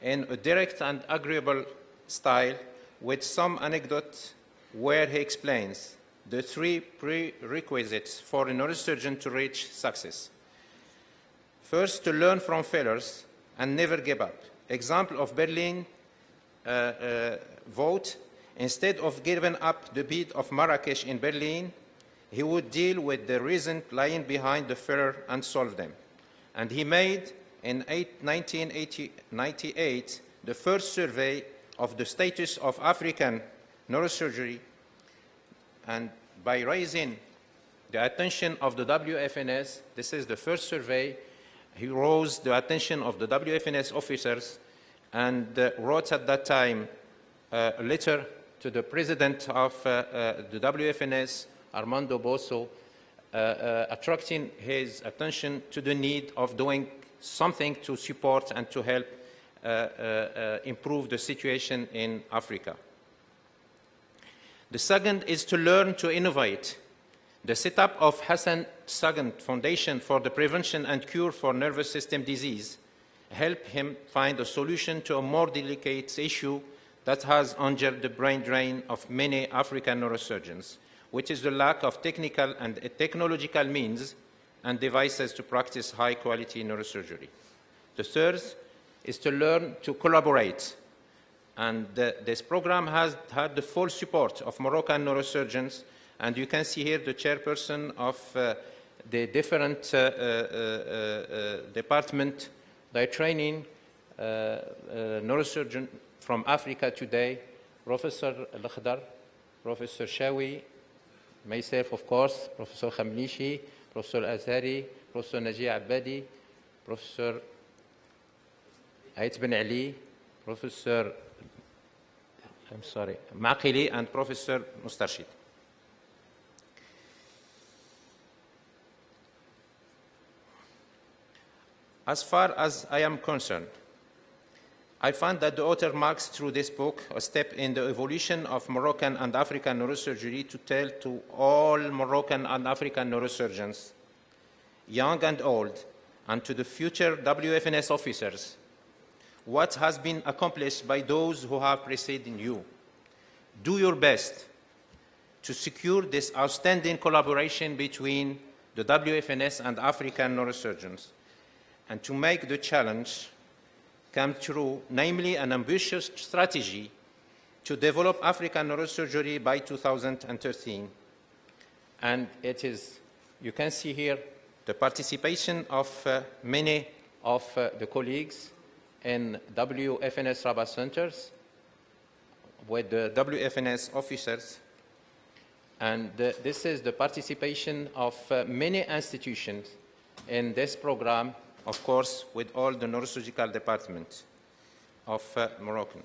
in a direct and agreeable style with some anecdote where he explains the 3 prerequisites for a neurosurgeon to reach success. First, to learn from failures and never give up. Example of Berlin vote, instead of giving up the beat of Marrakesh in Berlin, he would deal with the reason lying behind the failure and solve them. And he made, in 1998, the first survey of the status of African neurosurgery, and by raising the attention of the WFNS, this is the first survey, he rose the attention of the WFNS officers and wrote at that time a letter to the president of the WFNS, Armando Bosso, attracting his attention to the need of doing something to support and to help improve the situation in Africa. The second is to learn to innovate. The setup of Hassan Sagan Foundation for the Prevention and Cure for Nervous System Disease helped him find a solution to a more delicate issue that has injured the brain drain of many African neurosurgeons, which is the lack of technical and technological means and devices to practice high-quality neurosurgery. The third is to learn to collaborate. And this program has had the full support of Moroccan neurosurgeons, and you can see here the chairperson of the different department. They're training neurosurgeon from Africa today, Professor Al-Akhdar, Professor Shawi, myself, of course, Professor Khamlishi, Professor Azhari, Professor Naji Abadi, Professor Ait Ben Ali, Professor Maqili, and Professor Mustarshid. As far as I am concerned, I find that the author marks through this book a step in the evolution of Moroccan and African neurosurgery to tell to all Moroccan and African neurosurgeons, young and old, and to the future WFNS officers, what has been accomplished by those who have preceded you. Do your best to secure this outstanding collaboration between the WFNS and African neurosurgeons, and to make the challenge come true, namely an ambitious strategy to develop African neurosurgery by 2013. And it is, you can see here, the participation of many of the colleagues in WFNS Rabat centers with the WFNS officers. And this is the participation of many institutions in this program, of course, with all the neurosurgical departments of Morocco.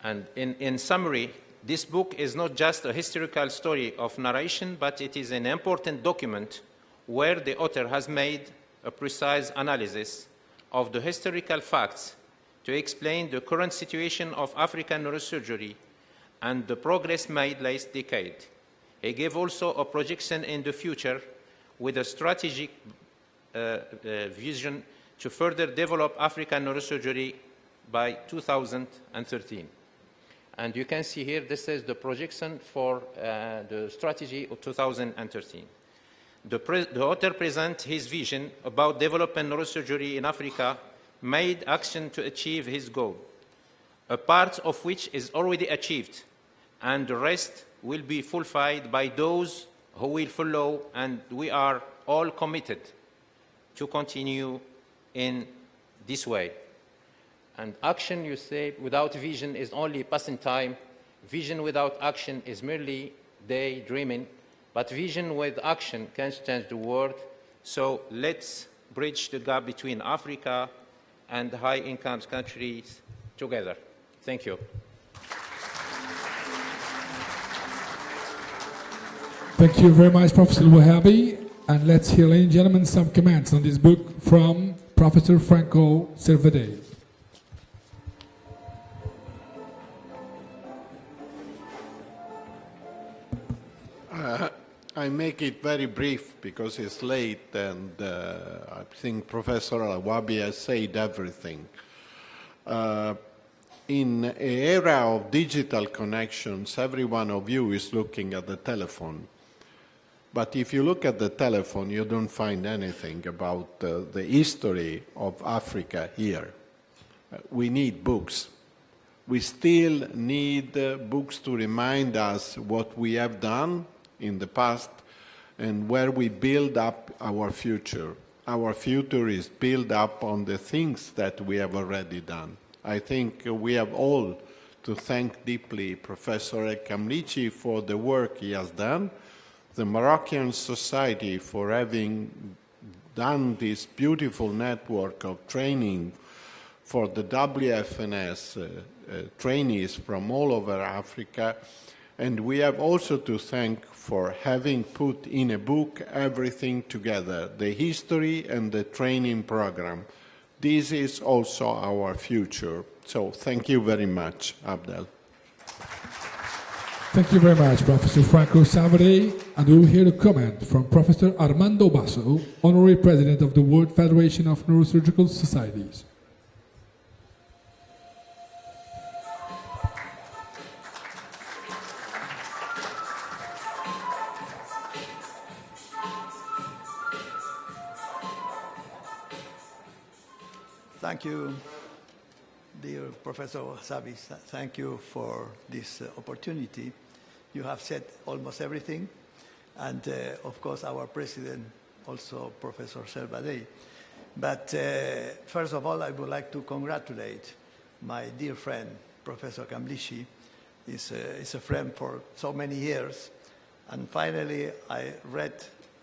And in summary, this book is not just a historical story of narration, but it is an important document where the author has made a precise analysis of the historical facts to explain the current situation of African neurosurgery and the progress made last decade. He gave also a projection in the future with a strategic vision to further develop African neurosurgery by 2013. And you can see here, this is the projection for the strategy of 2013. The author presents his vision about developing neurosurgery in Africa, made action to achieve his goal, a part of which is already achieved, and the rest will be fulfilled by those who will follow, and we are all committed to continue in this way. And action, you say, without vision is only passing time. Vision without action is merely daydreaming. But vision with action can change the world. So let's bridge the gap between Africa and high-income countries together. Thank you. Thank you very much, Professor Wahabi. And let's hear, ladies and gentlemen, some comments on this book from Professor Franco Servade. I make it very brief because it's late, and I think Professor Al-Wabi has said everything. In an era of digital connections, every one of you is looking at the telephone. But if you look at the telephone, you don't find anything about the history of Africa here. We need books. We still need books to remind us what we have done in the past and where we build up our future. Our future is built up on the things that we have already done. I think we have all to thank deeply Professor El Kamlichi for the work he has done, the Moroccan Society for having done this beautiful network of training for the WFNS trainees from all over Africa, and we have also to thank for having put in a book everything together, the history and the training program. This is also our future. So thank you very much, Abdel. Thank you very much, Professor Franco Savary. And we will hear a comment from Professor Armando Basso, Honorary President of the World Federation of Neurosurgical Societies. Thank you, dear Professor Savi. Thank you for this opportunity. You have said almost everything. And of course, our president, also Professor Servadei. But first of all, I would like to congratulate my dear friend, Professor Kamlichi. He's a friend for so many years. And finally, I read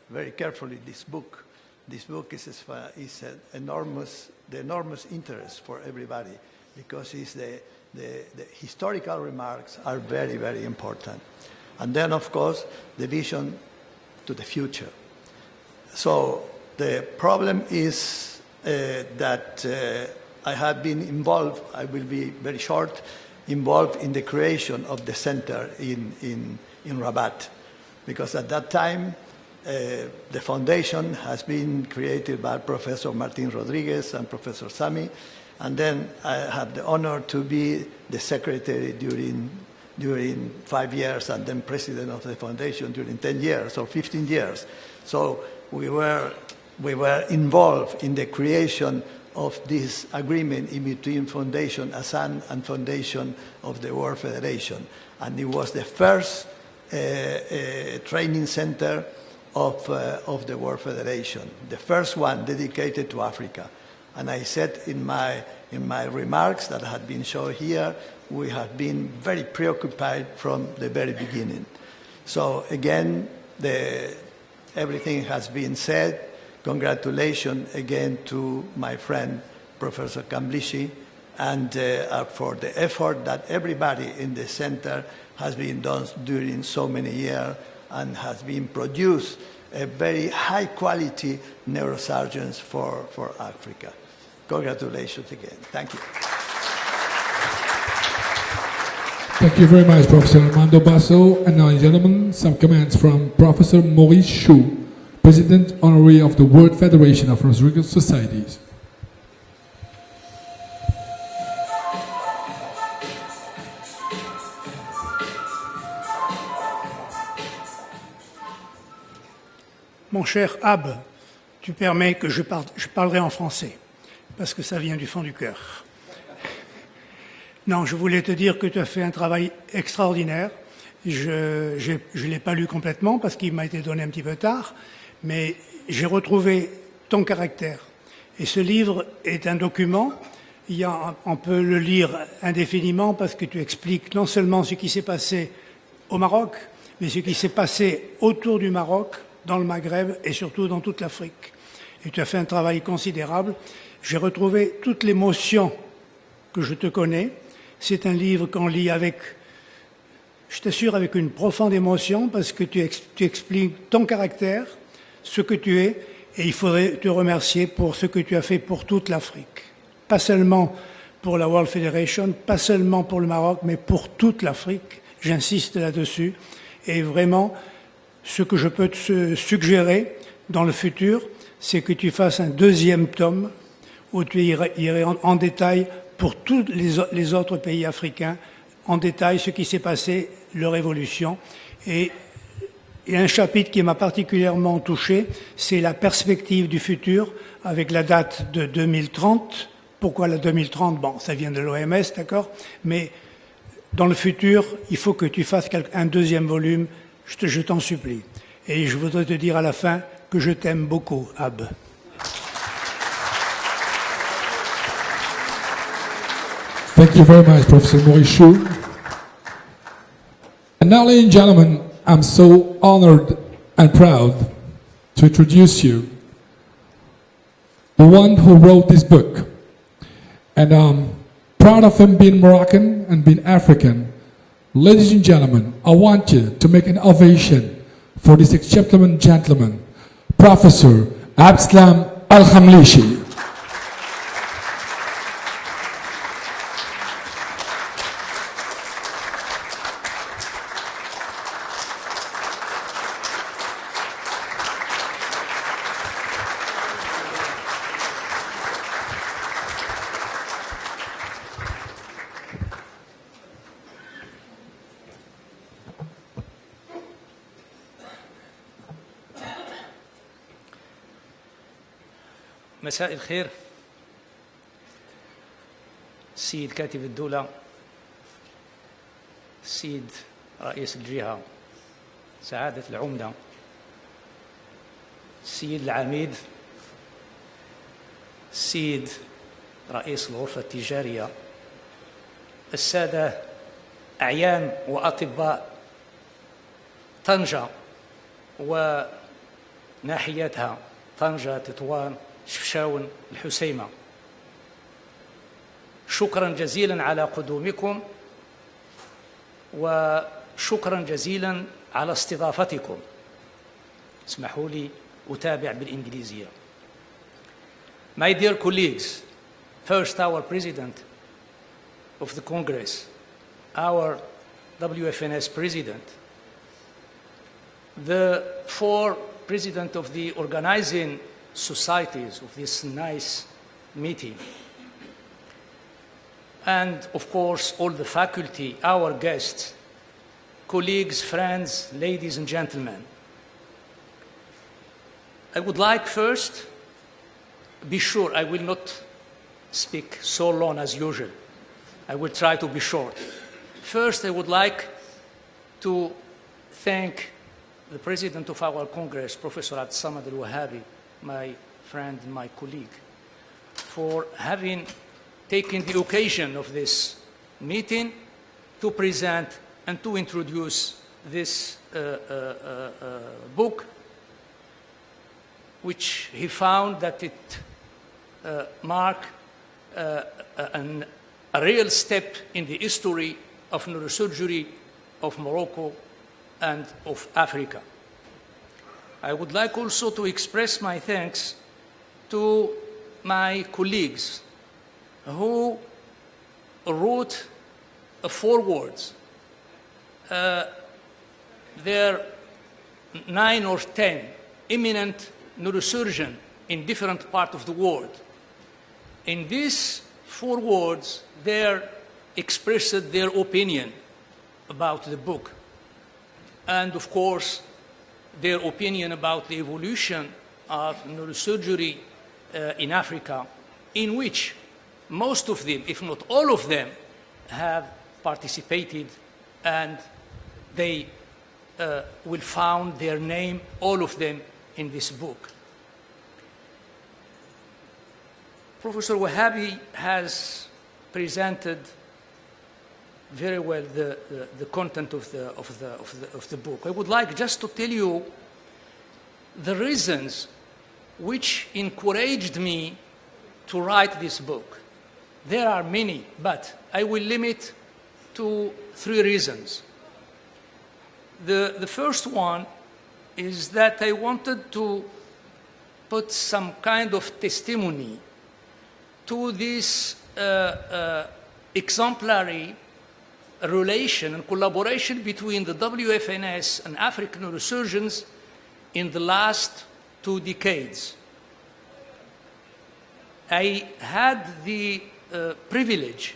very carefully this book. This book is an enormous interest for everybody because the historical remarks are very, very important. And then, of course, the vision to the future. So the problem is that I have been involved, I will be very short, involved in the creation of the center in Rabat. Because at that time, the foundation has been created by Professor Martin Rodriguez and Professor Sami, and then I have the honor to be the secretary during 5 years and then president of the foundation during 10 years or 15 years. So we were involved in the creation of this agreement in between Foundation ASAN and Foundation of the World Federation. And it was the first training center of the World Federation, the first one dedicated to Africa. And I said in my remarks that had been shown here, we have been very preoccupied from the very beginning. So again, everything has been said. Congratulations again to my friend, Professor Kamlichi, and for the effort that everybody in the center has been done during so many years and has been produced a very high-quality neurosurgeons for Africa. Congratulations again. Thank you. Thank you very much, Professor Armando Basso. And now, gentlemen, some comments from Professor Maurice Chou, President Honorary of the World Federation of Neurosurgical Societies. Mon cher Ab, tu permets que je parlerai en français, parce que ça vient du fond du cœur. Non, je voulais te dire que tu as fait un travail extraordinaire. Je ne l'ai pas lu complètement, parce qu'il m'a été donné un petit peu tard, mais j'ai retrouvé ton caractère. Et ce livre est un document, on peut le lire indéfiniment, parce que tu expliques non seulement ce qui s'est passé au Maroc, mais ce qui s'est passé autour du Maroc, dans le Maghreb et surtout dans toute l'Afrique. Et tu as fait un travail considérable. J'ai retrouvé toute l'émotion que je te connais. C'est un livre qu'on lit avec, je t'assure, avec une profonde émotion parce que tu expliques ton caractère, ce que tu es, et il faudrait te remercier pour ce que tu as fait pour toute l'Afrique. Pas seulement pour la World Federation, pas seulement pour le Maroc, mais pour toute l'Afrique. J'insiste là-dessus. Et vraiment, ce que je peux te suggérer dans le futur, c'est que tu fasses un deuxième tome où tu irais en détail pour tous les autres pays africains en détail ce qui s'est passé, leur évolution. Et il y a un chapitre qui m'a particulièrement touché, c'est la perspective du futur avec la date de 2030. Pourquoi la 2030? Bon, ça vient de l'OMS, d'accord, mais dans le futur, il faut que tu fasses un deuxième volume, je t'en supplie. Et je voudrais te dire à la fin que je t'aime beaucoup, Ab. Thank you very much, Professor Maurice Chou. And now, ladies and gentlemen, I'm so honored and proud to introduce you the one who wrote this book. And I'm proud of him being Moroccan and being African. Ladies and gentlemen, I want you to make an ovation for this exceptional gentleman, Professor Abslam Al-Khamlishi. مساء الخير السيد كاتب الدولة، السيد رئيس الجهة، سعادة العمدة، السيد العميد، السيد رئيس الغرفة التجارية، السادة أعيان وأطباء طنجة وناحيتها طنجة، تطوان، شفشاون، الحسيمة، شكرا جزيلا على قدومكم وشكرا جزيلا على استضافتكم. اسمحوا لي أتابع بالإنجليزية. My dear colleagues, first our President of the Congress, our WFNS President, the four President of the organizing societies of this nice meeting, and of course all the faculty, our guests, colleagues, friends, ladies and gentlemen. I would like first, be sure I will not speak so long as usual. I will try to be short. First, I would like to thank the President of our Congress, Professor Abdulsamad Al-Wahabi, my friend and my colleague, for having taken the occasion of this meeting to present and to introduce this book, which he found that it marked a real step in the history of neurosurgery of Morocco and of Africa. I would like also to express my thanks to my colleagues who wrote forwards. There are 9 or 10 eminent neurosurgeons in different parts of the world. In these forewords, they expressed their opinion about the book, and of course, their opinion about the evolution of neurosurgery in Africa, in which most of them, if not all of them, have participated, and they will find their name, all of them, in this book. Professor Wahabi has presented very well the content of the book. I would like just to tell you the reasons which encouraged me to write this book. There are many, but I will limit to 3 reasons. The first one is that I wanted to put some kind of testimony to this exemplary relation and collaboration between the WFNS and African neurosurgeons in the last 2 decades. I had the privilege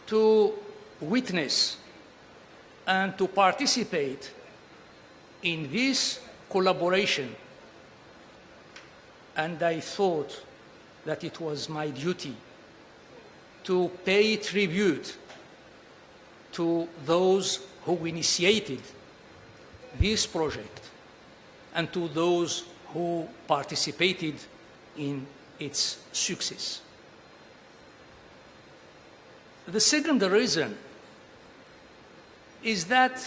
to witness and to participate in this collaboration. And I thought that it was my duty to pay tribute to those who initiated this project and to those who participated in its success. The second reason is that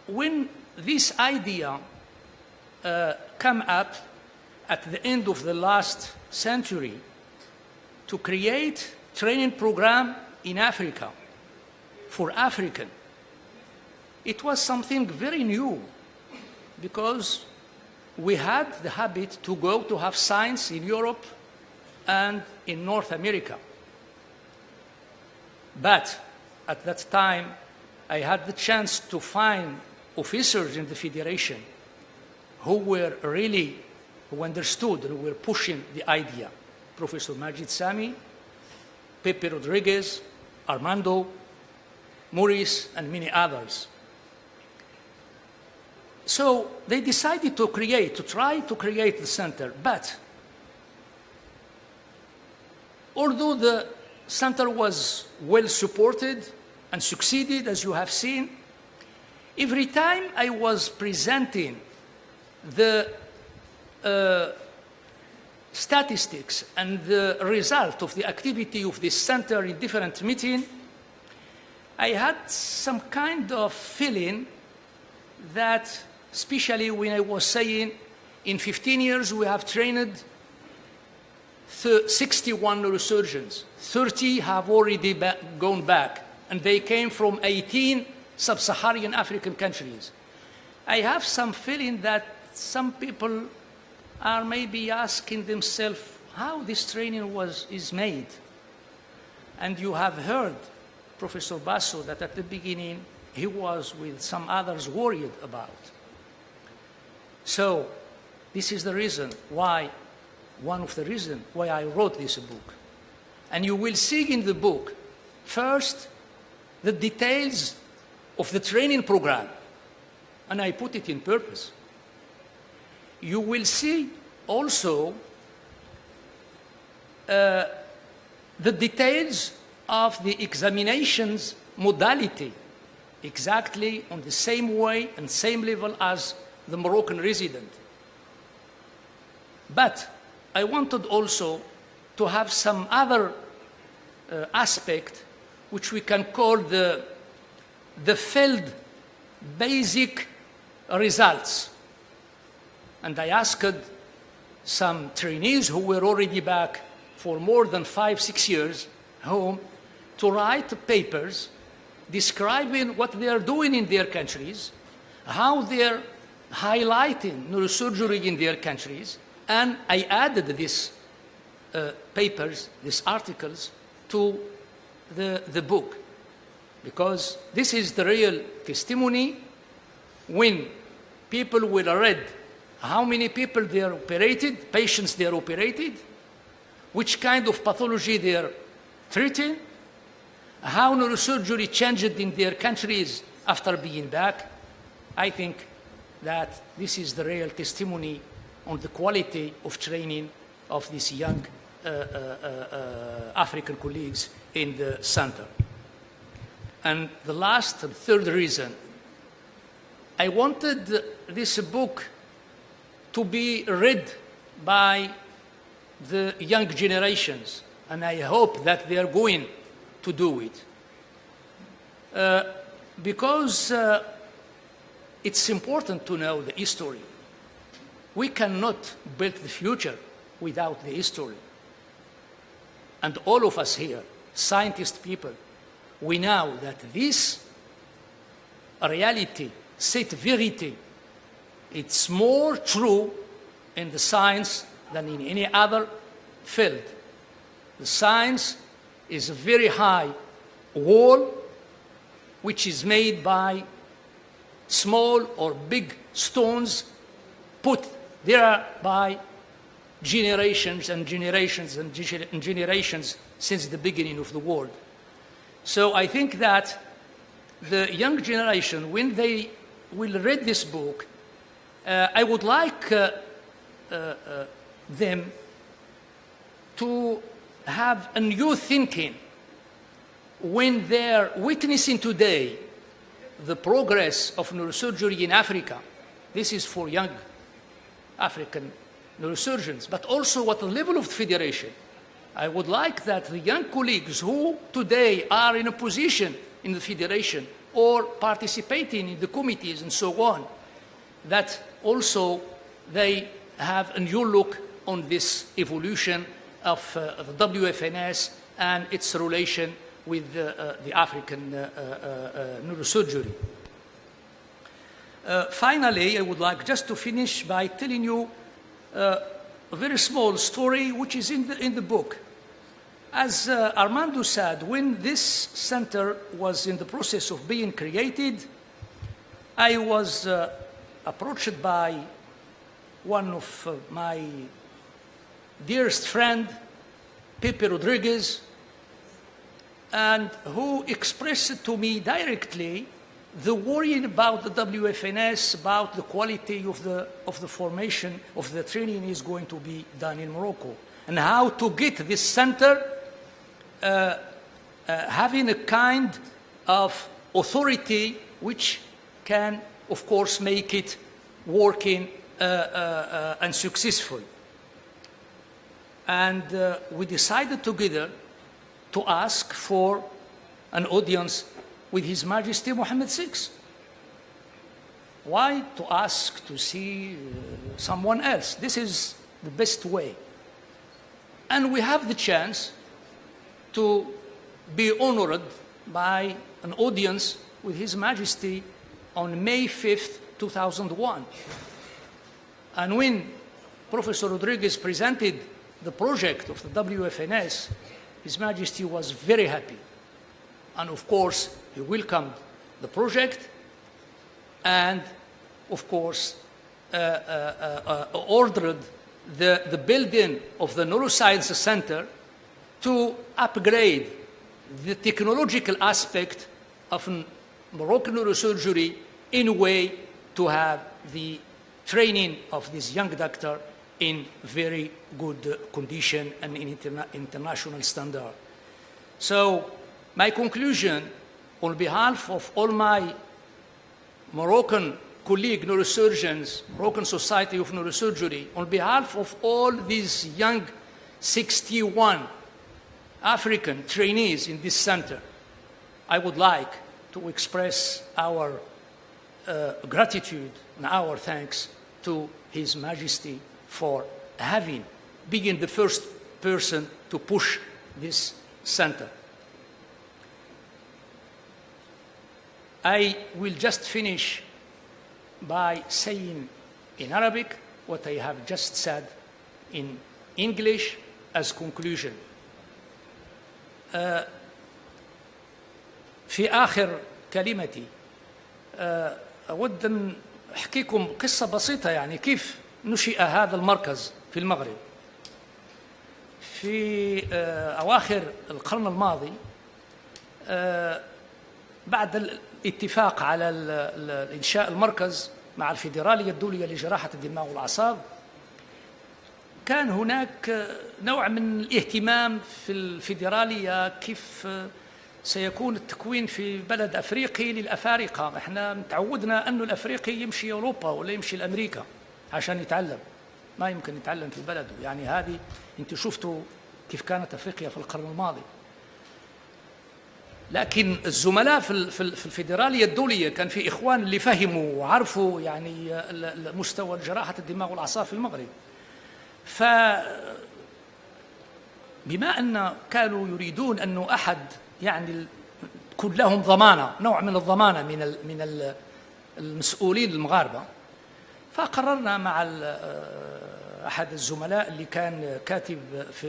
when this idea came up at the end of the last century to create training program in Africa for African, it was something very new because we had the habit to go to have science in Europe and in North America. But at that time, I had the chance to find officers in the Federation who understood and were pushing the idea. Professor Majid Sami, Pepe Rodriguez, Armando, Maurice, and many others. So they decided to try to create the center. But although the center was well supported and succeeded, as you have seen, every time I was presenting the statistics and the result of the activity of this center in different meetings, I had some kind of feeling that, especially when I was saying, in 15 years we have trained 61 neurosurgeons, 30 have already gone back, and they came from 18 sub-Saharan African countries. I have some feeling that some people are maybe asking themselves how this training is made. And you have heard Professor Basso that at the beginning he was with some others worried about. So this is the reason why, one of the reasons why I wrote this book. And you will see in the book, first, the details of the training program, and I put it in purpose. You will see also the details of the examinations modality, exactly on the same way and same level as the Moroccan resident. But I wanted also to have some other aspect which we can call the field basic results. And I asked some trainees who were already back for more than 5-6 years home to write papers describing what they are doing in their countries, how they're highlighting neurosurgery in their countries, and I added these papers, these articles, to the book, because this is the real testimony. When people will read how many people they are operated, patients they are operated, which kind of pathology they are treating, how neurosurgery changed in their countries after being back, I think that this is the real testimony on the quality of training of these young African colleagues in the center. And the last and third reason, I wanted this book to be read by the young generations, and I hope that they are going to do it. Because it's important to know the history. We cannot build the future without the history. And all of us here, scientist people, we know that this reality, cette vérité, it's more true in the science than in any other field. The science is a very high wall which is made by small or big stones put there by generations and generations and generations since the beginning of the world. So I think that the young generation, when they will read this book, I would like them to have a new thinking when they're witnessing today the progress of neurosurgery in Africa. This is for young African neurosurgeons, but also at the level of the federation. I would like that the young colleagues who today are in a position in the federation or participating in the committees and so on, that also they have a new look on this evolution of the WFNS and its relation with the African neurosurgery. Finally, I would like just to finish by telling you a very small story which is in the book. As Armando said, when this center was in the process of being created, I was approached by one of my dearest friend, Pepe Rodriguez, and who expressed to me directly the worry about the WFNS, about the quality of the formation of the training is going to be done in Morocco, and how to get this center having a kind of authority which can, of course, make it working and successful. And we decided together to ask for an audience with His Majesty Mohammed VI. Why to ask to see someone else? This is the best way. And we have the chance to be honored by an audience with His Majesty on May 5th, 2001. And when Professor Rodriguez presented the project of the WFNS, His Majesty was very happy. And of course, he welcomed the project and, of course, ordered the building of the Neuroscience Center to upgrade the technological aspect of Moroccan neurosurgery in a way to have the training of this young doctor in very good condition and in international standard. So my conclusion, on behalf of all my Moroccan colleague neurosurgeons, Moroccan Society of Neurosurgery, on behalf of all these young 61 African trainees in this center, I would like to express our gratitude and our thanks to His Majesty for having been the first person to push this center. I will just finish by saying in Arabic what I have just said in English as conclusion. في آخر كلمتي أود أن أحكيكم قصة بسيطة يعني كيف نشئ هذا المركز في المغرب. في أواخر القرن الماضي بعد الاتفاق على إنشاء المركز مع الفيدرالية الدولية لجراحة الدماغ والأعصاب، كان هناك نوع من الاهتمام في الفيدرالية كيف سيكون التكوين في بلد أفريقي للأفارقة. احنا متعودنا أنه الأفريقي يمشي أوروبا ولا يمشي لأمريكا عشان يتعلم، ما يمكن يتعلم في بلده. يعني هذه انت شفتوا كيف كانت أفريقيا في القرن الماضي. لكن الزملاء في الفيدرالية الدولية كان في إخوان اللي فهموا وعرفوا يعني مستوى جراحة الدماغ والأعصاب في المغرب. بما أن كانوا يريدون أنه أحد يعني تكون لهم ضمانة، نوع من الضمانة من المسؤولين المغاربة، فقررنا مع أحد الزملاء اللي كان كاتب في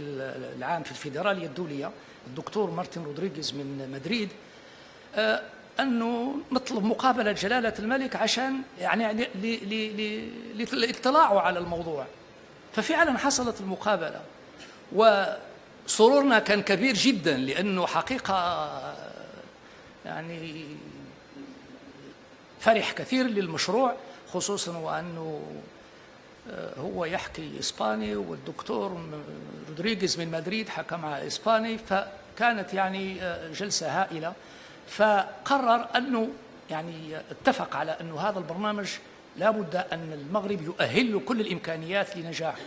العام في الفيدرالية الدولية، الدكتور مارتن رودريغيز من مدريد، أنه نطلب مقابلة جلالة الملك عشان يعني للاطلاع على الموضوع. ففعلا حصلت المقابلة، وسرورنا كان كبير جدا، لأنه حقيقة يعني فرح كثير للمشروع، خصوصا وأنه هو يحكي إسباني، والدكتور رودريغيز من مدريد حكى مع إسباني، فكانت يعني جلسة هائلة. فقرر أنه يعني اتفق على أنه هذا البرنامج لا بد أن المغرب يؤهل له كل الإمكانيات لنجاحه.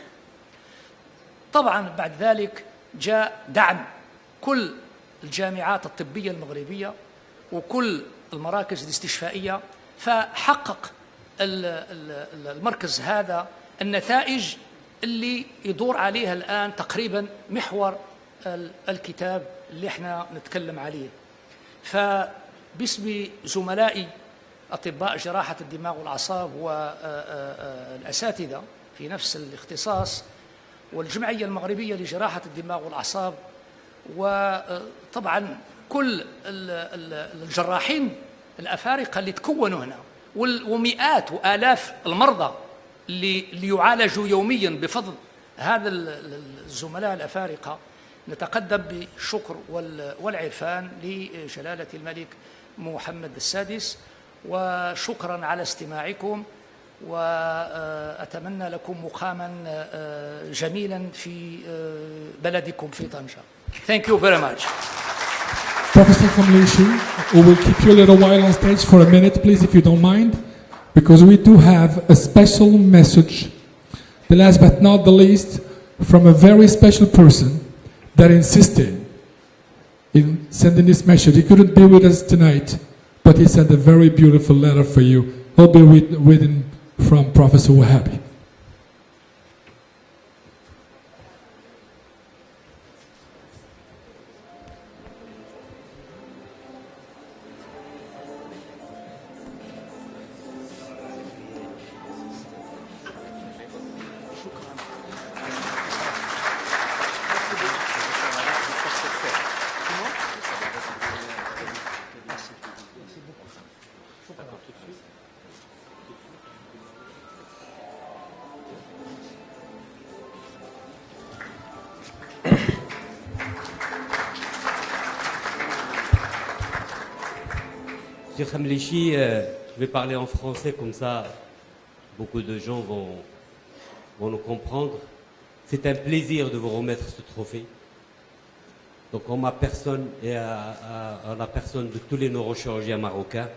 طبعا بعد ذلك جاء دعم كل الجامعات الطبية المغربية وكل المراكز الاستشفائية، فحقق المركز هذا النتائج اللي يدور عليها الآن تقريبا محور الكتاب اللي احنا نتكلم عليه. فباسم زملائي أطباء جراحة الدماغ والأعصاب والأساتذة في نفس الاختصاص والجمعية المغربية لجراحة الدماغ والأعصاب، وطبعا كل الجراحين الأفارقة اللي تكونوا هنا، ومئات وآلاف المرضى اللي يعالجوا يوميا بفضل هذا الزملاء الأفارقة، نتقدم بالشكر والعرفان لجلالة الملك محمد السادس، وشكرا على استماعكم، وأتمنى لكم مقاما جميلا في بلدكم في طنجة. Thank you very much. Professor Kamleishi, we will keep you a little while on stage for a minute, please, if you don't mind, because we do have a special message, the last but not the least, from a very special person that insisted in sending this message. He couldn't be with us tonight, but he sent a very beautiful letter for you. He'll be written from Professor Wahhabi. Monsieur Khamleichi, je vais parler en français, comme ça beaucoup de gens vont nous comprendre. C'est un plaisir de vous remettre ce trophée. Donc en ma personne et à la personne de tous les neurochirurgiens marocains,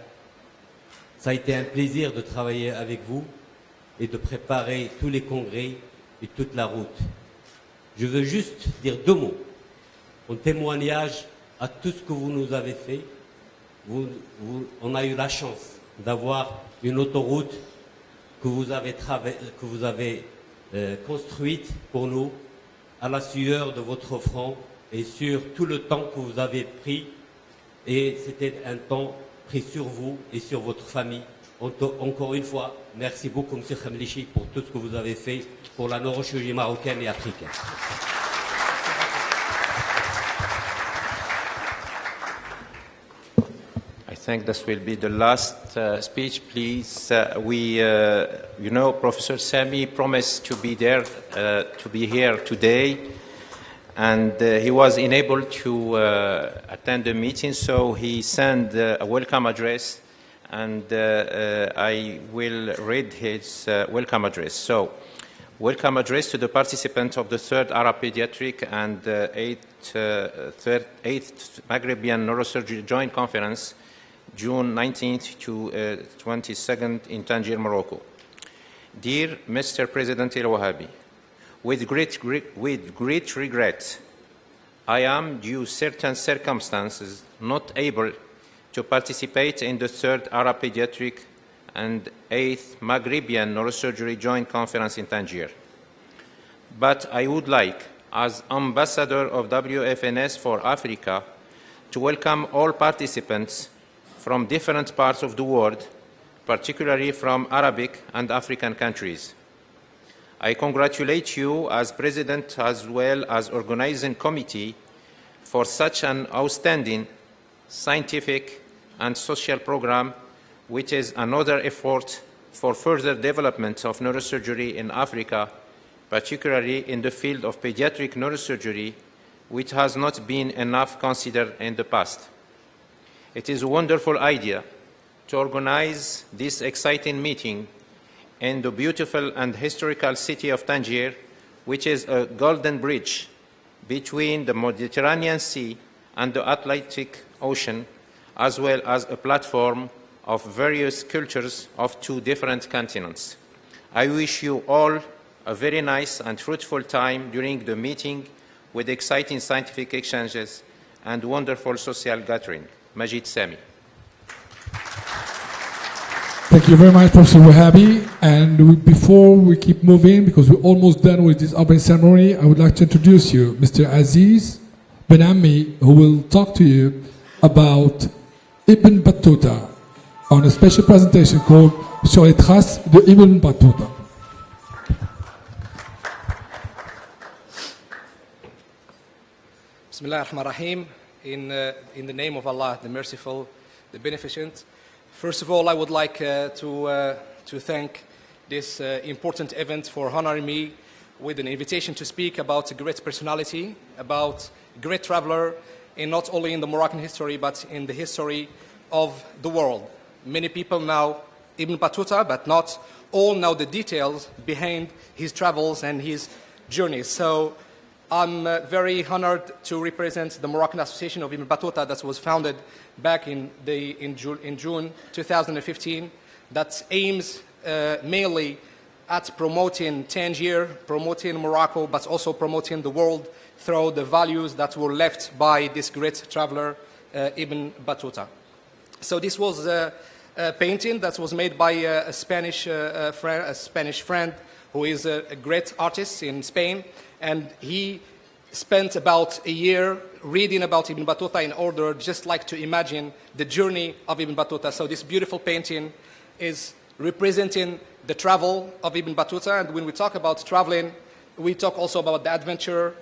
ça a été un plaisir de travailler avec vous et de préparer tous les congrès et toute la route. Je veux juste dire deux mots en témoignage à tout ce que vous nous avez fait. On a eu la chance d'avoir une autoroute que vous avez construite pour nous à la sueur de votre front et sur tout le temps que vous avez pris. Et c'était un temps pris sur vous et sur votre famille. Encore une fois, merci beaucoup, M. Khamleichi, pour tout ce que vous avez fait pour la neurochirurgie marocaine et africaine. I think this will be the last speech, please. Professor Sami promised to be there, to be here today, and he was unable to attend the meeting, so he sent a welcome address, and I will read his welcome address. So, welcome address to the participants of the 3rd Arab Pediatric and 8th Maghrebian Neurosurgery Joint Conference, June 19th to 22nd in Tangier, Morocco. Dear Mr. President El Wahhabi, with great regret, I am, due certain circumstances, not able to participate in the 3rd Arab Pediatric and 8th Maghrebian Neurosurgery Joint Conference in Tangier. But I would like, as ambassador of WFNS for Africa, to welcome all participants from different parts of the world, particularly from Arabic and African countries. I congratulate you as President as well as organizing committee for such an outstanding scientific and social program, which is another effort for further development of neurosurgery in Africa, particularly in the field of pediatric neurosurgery, which has not been enough considered in the past. It is a wonderful idea to organize this exciting meeting in the beautiful and historical city of Tangier, which is a golden bridge between the Mediterranean Sea and the Atlantic Ocean, as well as a platform of various cultures of two different continents. I wish you all a very nice and fruitful time during the meeting with exciting scientific exchanges and wonderful social gathering. Majid Sami. Thank you very much, Professor Wahabi. And before we keep moving, because we're almost done with this opening ceremony, I would like to introduce you, Mr. Aziz Benami, who will talk to you about Ibn Battuta on a special presentation called Sur les traces de Ibn Battuta. Bismillah ar-Rahman ar-Rahim. In the name of Allah, the Merciful, the Beneficent. First of all, I would like to thank this important event for honoring me with an invitation to speak about a great personality, about a great traveler, and not only in the Moroccan history, but in the history of the world. Many people know Ibn Battuta, but not all know the details behind his travels and his journeys. So I'm very honored to represent the Moroccan Association of Ibn Battuta that was founded back in June 2015, that aims mainly at promoting Tangier, promoting Morocco, but also promoting the world through the values that were left by this great traveler, Ibn Battuta. So this was a painting that was made by a Spanish friend who is a great artist in Spain, and he spent about a year reading about Ibn Battuta in order just like to imagine the journey of Ibn Battuta. So this beautiful painting is representing the travel of Ibn Battuta, and when we talk about traveling, we talk also about the adventure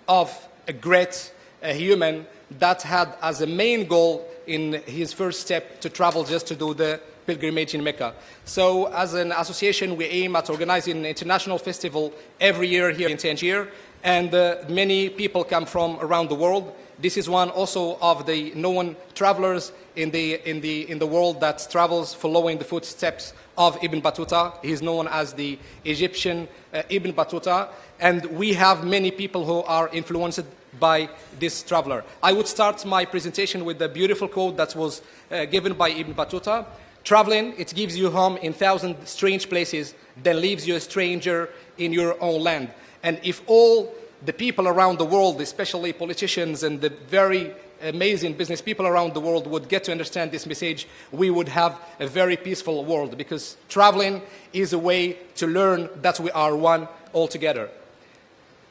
of a great human that had as a main goal in his first step to travel just to do the pilgrimage in Mecca. So as an association, we aim at organizing an international festival every year here in Tangier, and many people come from around the world. This is one also of the known travelers in the world that travels following the footsteps of Ibn Battuta. He is known as the Egyptian Ibn Battuta, and we have many people who are influenced by this traveler. I would start my presentation with the beautiful quote that was given by Ibn Battuta. Traveling, it gives you home in 1,000 strange places, then leaves you a stranger in your own land. And if all the people around the world, especially politicians and the very amazing business people around the world would get to understand this message, we would have a very peaceful world, because traveling is a way to learn that we are one altogether.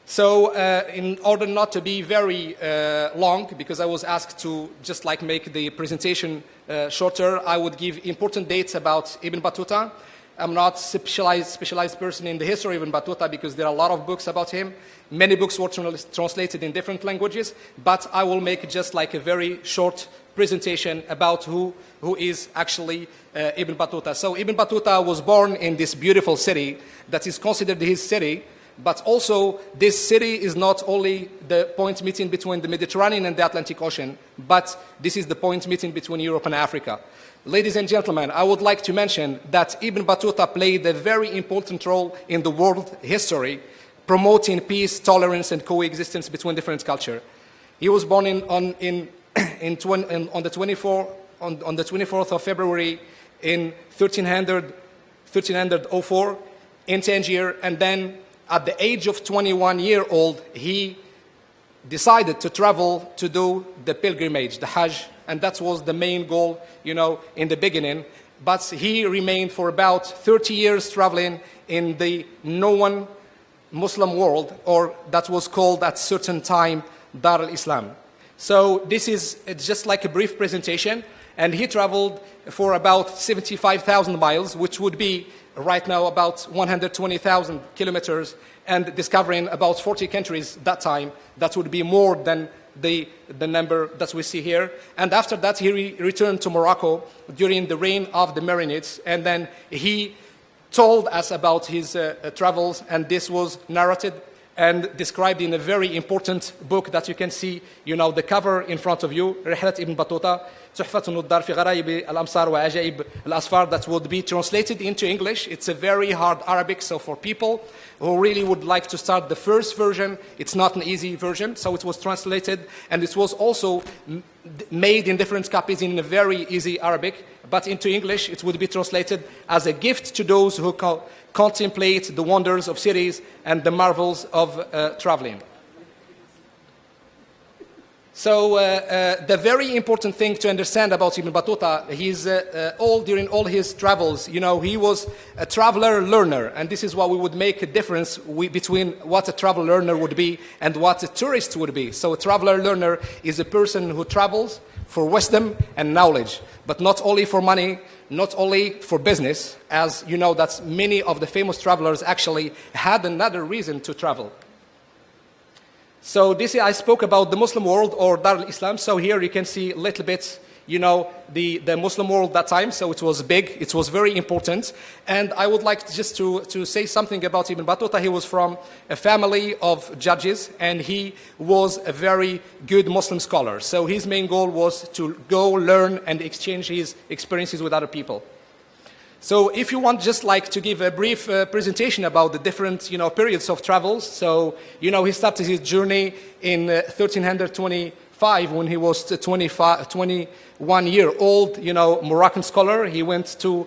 So in order not to be very long, because I was asked to just like make the presentation shorter, I would give important dates about Ibn Battuta. I'm not a specialized person in the history of Ibn Battuta because there are a lot of books about him. Many books were translated in different languages, but I will make just like a very short presentation about who is actually Ibn Battuta. So Ibn Battuta was born in this beautiful city that is considered his city, but also this city is not only the point meeting between the Mediterranean and the Atlantic Ocean, but this is the point meeting between Europe and Africa. Ladies and gentlemen, I would like to mention that Ibn Battuta played a very important role in the world history, promoting peace, tolerance, and coexistence between different cultures. He was born on the 24th of February in 1304 in Tangier, and then at the age of 21 years old, he decided to travel to do the pilgrimage, the Hajj, and that was the main goal, in the beginning. But he remained for about 30 years traveling in the known Muslim world, or that was called at certain time Dar al-Islam. So this is just like a brief presentation, and he traveled for about 75,000 miles, which would be right now about 120,000 kilometers, and discovering about 40 countries that time. That would be more than the number that we see here. And after that, he returned to Morocco during the reign of the Marinids, and then he told us about his travels, and this was narrated and described in a very important book that you can see, the cover in front of you, رحلة ابن بطوطة تحفة النظار في غرايب الأمصار وعجائب الأسفار, that would be translated into English. It's a very hard Arabic, so for people who really would like to start the first version, it's not an easy version, so it was translated, and it was also made in different copies in a very easy Arabic, but into English it would be translated as a gift to those who contemplate the wonders of cities and the marvels of traveling. So the very important thing to understand about Ibn Battuta, during all his travels, he was a traveler learner, and this is what we would make a difference between what a travel learner would be and what a tourist would be. So a traveler learner is a person who travels for wisdom and knowledge, but not only for money, not only for business, as you know that many of the famous travelers actually had another reason to travel. So I spoke about the Muslim world, or Dar al-Islam. So here you can see a little bit, the Muslim world that time. So it was big, it was very important. And I would like just to say something about Ibn Battuta. He was from a family of judges, and he was a very good Muslim scholar. So his main goal was to go learn and exchange his experiences with other people. So if you want just like to give a brief presentation about the different, periods of travels. So, he started his journey in 1325 when he was 21 year old, Moroccan scholar. He went to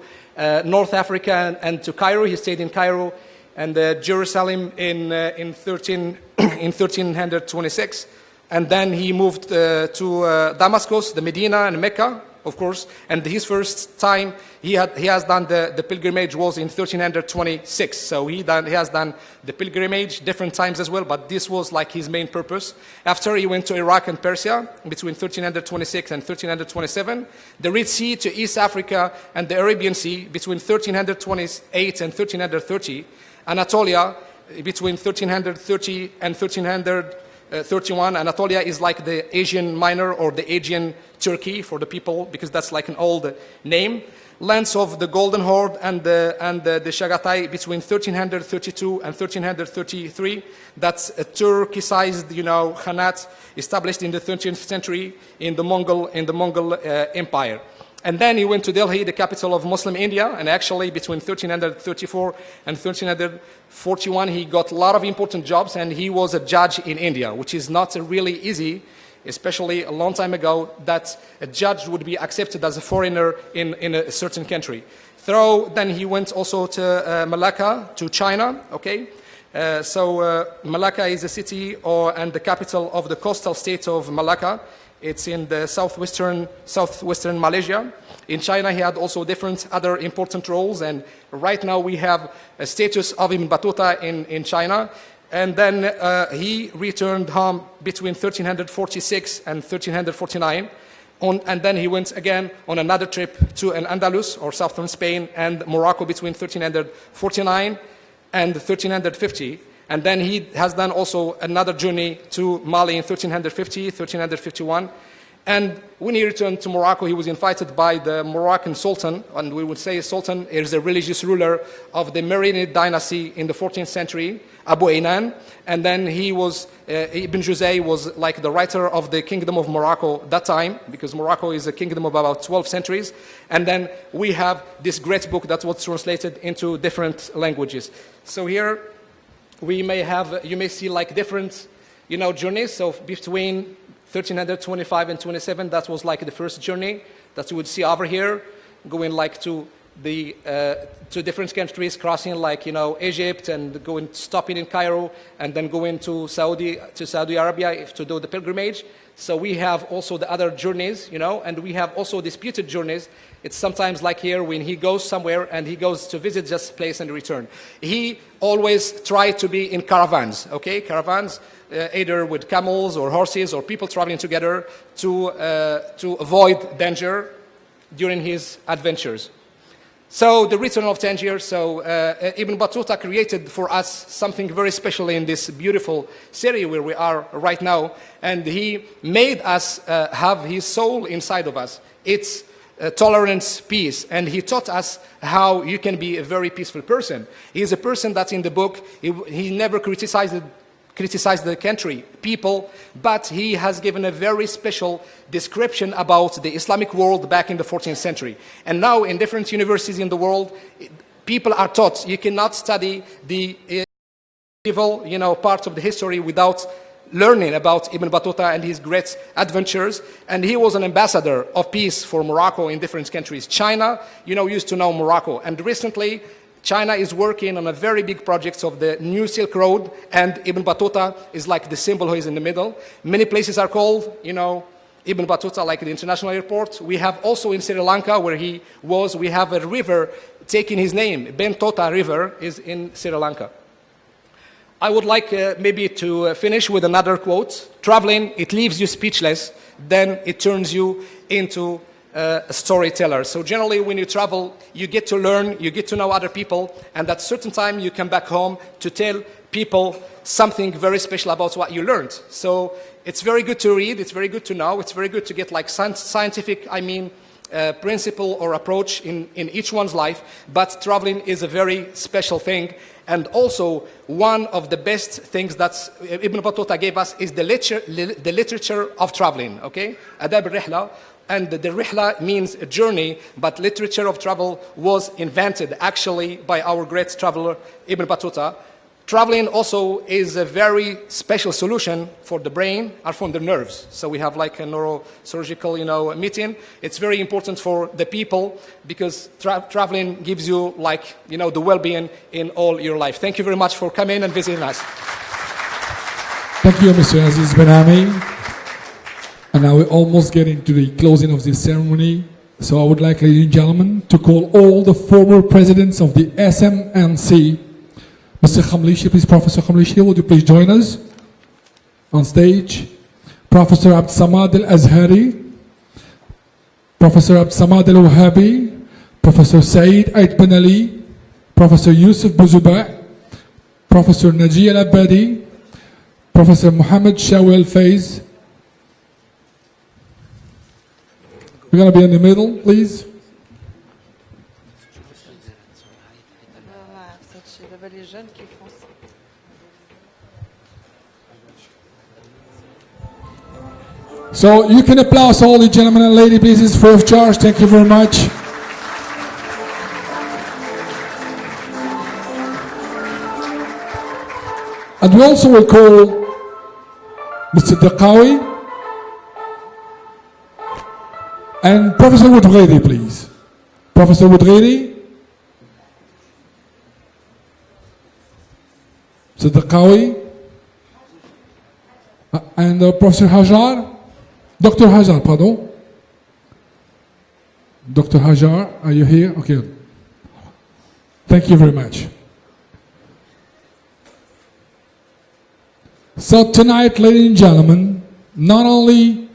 North Africa and to Cairo. He stayed in Cairo and Jerusalem in 1326. And then he moved to Damascus, the Medina and Mecca, of course, and his first time he has done the pilgrimage was in 1326. So he has done the pilgrimage different times as well, but this was like his main purpose. After he went to Iraq and Persia between 1326 and 1327, the Red Sea to East Africa and the Arabian Sea between 1328 and 1330, Anatolia between 1330 and 1331. Anatolia is like the Asian Minor or the Aegean Turkey for the people, because that's like an old name. Lands of the Golden Horde and the Chagatai between 1332 and 1333. That's a Turkicized, Khanat established in the 13th century in the Mongol Empire. And then he went to Delhi, the capital of Muslim India, and actually between 1334 and 1341 he got a lot of important jobs, and he was a judge in India, which is not really easy, especially a long time ago, that a judge would be accepted as a foreigner in a certain country. Then he went also to Malacca, to China, okay? Malacca is a city and the capital of the coastal state of Malacca. It's in the southwestern Malaysia. In China, he had also different other important roles, and right now we have a status of Ibn Battuta in China. And then he returned home between 1346 and 1349. And then he went again on another trip to Andalus, or southern Spain, and Morocco between 1349 and 1350. And then he has done also another journey to Mali in 1350, 1351. And when he returned to Morocco, he was invited by the Moroccan Sultan, and we would say Sultan is a religious ruler of the Marinid dynasty in the 14th century, Abu Ainan. And then he was, Ibn Juzay was like the writer of the Kingdom of Morocco that time, because Morocco is a kingdom of about 12 centuries. And then we have this great book that was translated into different languages. So here, you may see like different, journeys. So between 1325 and 27, that was like the first journey that you would see over here, going like to different countries, crossing like, Egypt, and stopping in Cairo, and then going to Saudi Arabia to do the pilgrimage. So we have also the other journeys, and we have also disputed journeys. It's sometimes like here when he goes somewhere and he goes to visit just a place and return. He always tried to be in caravans, okay? Caravans, either with camels or horses or people traveling together to avoid danger during his adventures. So the return of Tangier, Ibn Battuta created for us something very special in this beautiful city where we are right now, and he made us have his soul inside of us. It's tolerance, peace. And he taught us how you can be a very peaceful person. He is a person that in the book, he never criticized the country, people, but he has given a very special description about the Islamic world back in the 14th century. And now in different universities in the world, people are taught you cannot study the evil, parts of the history without learning about Ibn Battuta and his great adventures. And he was an ambassador of peace for Morocco in different countries. China, used to know Morocco. And recently, China is working on a very big project of the new Silk Road, and Ibn Battuta is like the symbol who is in the middle. Many places are called, Ibn Battuta, like the international airport. We have also in Sri Lanka, where he was, we have a river taking his name. Ben Tota River is in Sri Lanka. I would like maybe to finish with another quote. Traveling, it leaves you speechless, then it turns you into a storyteller. So generally when you travel, you get to learn, you get to know other people, and at a certain time you come back home to tell people something very special about what you learned. So it's very good to read, it's very good to know, it's very good to get like scientific, principle or approach in each one's life, but traveling is a very special thing. And also, one of the best things that Ibn Battuta gave us is the literature of traveling, okay? Adab al-Rihla. And the Rihla means a journey, but literature of travel was invented actually by our great traveler, Ibn Battuta. Traveling also is a very special solution for the brain or for the nerves. So we have like a neurosurgical, meeting. It's very important for the people because traveling gives you like, the well-being in all your life. Thank you very much for coming and visiting us. Thank you, Mr. Aziz Benami. And now we're almost getting to the closing of this ceremony. So I would like, ladies and gentlemen, to call all the former presidents of the SMNC. Mr. Khamlishi, please, Professor Khamlishi, would you please join us on stage? Professor Abd Samad Al-Azhari, Professor Abd Samad Al-Wahabi, Professor Saeed Ait Ben Ali, Professor Yusuf Bouzuba, Professor Naji Al-Abadi, Professor Muhammad Shawi Al-Faiz. We're going to be in the middle, please. So you can applaud all the gentlemen and ladies, please. It's free of charge. Thank you very much. And we also will call Mr. Daqawi and Professor Woudghiri, please. Professor Woudghiri, Mr. Daqawi, and Professor Hajar. Dr. Hajar, pardon. Dr. Hajar, are you here? Okay. Thank you very much. So tonight, ladies and gentlemen, not only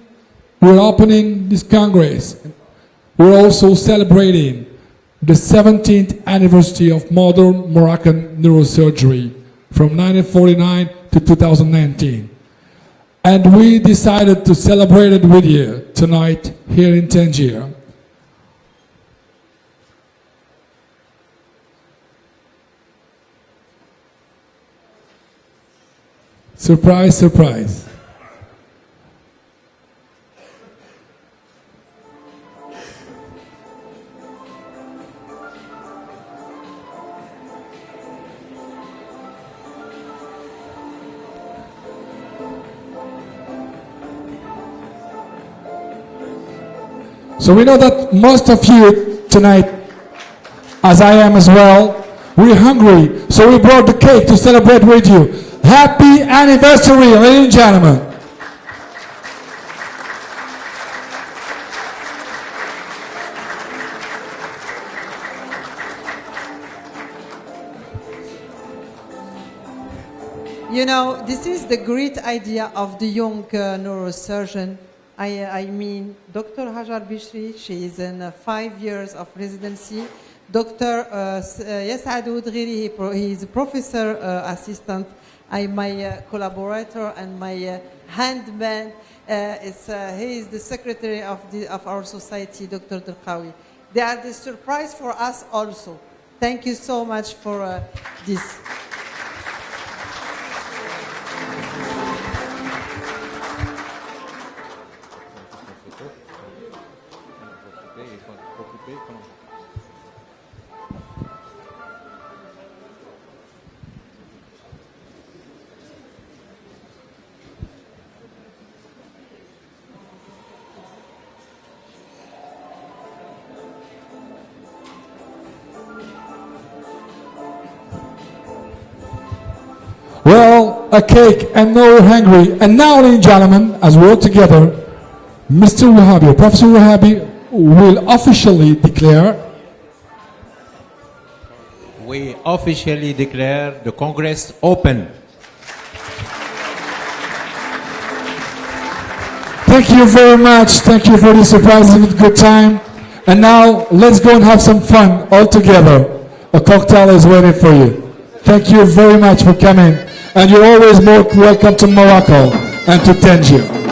we're opening this Congress, we're also celebrating the 17th anniversary of modern Moroccan neurosurgery from 1949 to 2019. And we decided to celebrate it with you tonight here in Tangier. Surprise, surprise. So we know that most of you tonight, as I am as well, we're hungry. So we brought the cake to celebrate with you. Happy anniversary, ladies and gentlemen. This is the great idea of the young neurosurgeon. I mean, Dr. Hajar Bishri, she is in 5 years of residency. Dr. Yasad Woudghiri, he is a professor assistant. I'm my collaborator and my handman. He is the secretary of our society, Dr. Delqawi. They are the surprise for us also. Thank you so much for this. Well, a cake and no hungry. And now, ladies and gentlemen, as we all together, Mr. Wahabi, Professor Wahabi, will officially declare. We officially declare the Congress open. Thank you very much. Thank you for this surprising good time. And now, let's go and have some fun all together. A cocktail is waiting for you. Thank you very much for coming. And you're always more welcome to Morocco and to Tangier.